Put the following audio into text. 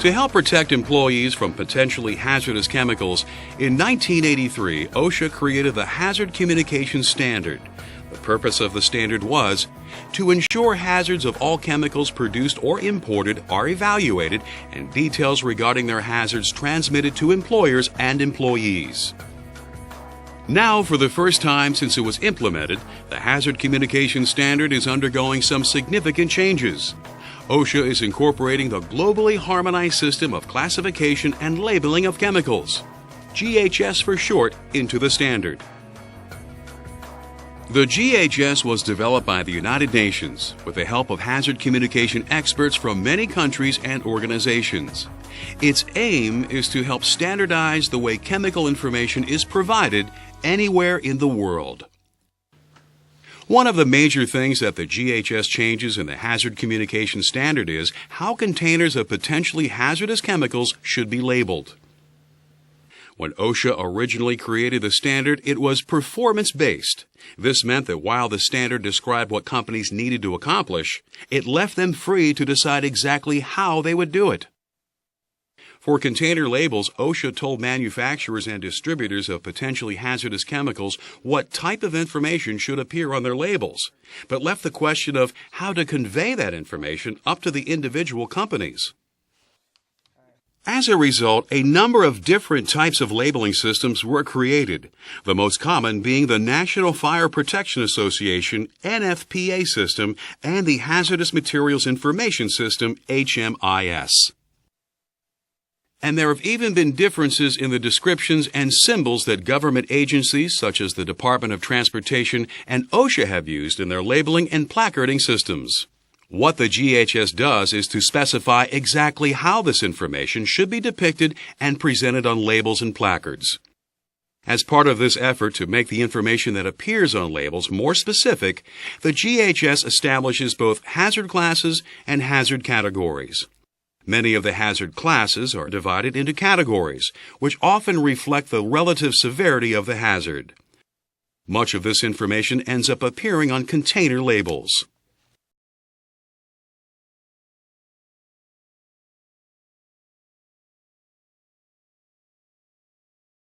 To help protect employees from potentially hazardous chemicals, in 1983, OSHA created the Hazard Communication Standard. The purpose of the standard was to ensure hazards of all chemicals produced or imported are evaluated and details regarding their hazards transmitted to employers and employees. Now, for the first time since it was implemented, the Hazard Communication Standard is undergoing some significant changes. OSHA is incorporating the globally harmonized system of classification and labeling of chemicals, GHS for short, into the standard. The GHS was developed by the United Nations with the help of hazard communication experts from many countries and organizations. Its aim is to help standardize the way chemical information is provided anywhere in the world. One of the major things that the GHS changes in the Hazard Communication Standard is how containers of potentially hazardous chemicals should be labeled. When OSHA originally created the standard, it was performance-based. This meant that while the standard described what companies needed to accomplish, it left them free to decide exactly how they would do it. For container labels, OSHA told manufacturers and distributors of potentially hazardous chemicals what type of information should appear on their labels, but left the question of how to convey that information up to the individual companies. As a result, a number of different types of labeling systems were created, the most common being the National Fire Protection Association NFPA system and the Hazardous Materials Information System HMIS. And there have even been differences in the descriptions and symbols that government agencies such as the Department of Transportation and OSHA have used in their labeling and placarding systems. What the GHS does is to specify exactly how this information should be depicted and presented on labels and placards. As part of this effort to make the information that appears on labels more specific, the GHS establishes both hazard classes and hazard categories. Many of the hazard classes are divided into categories, which often reflect the relative severity of the hazard. Much of this information ends up appearing on container labels.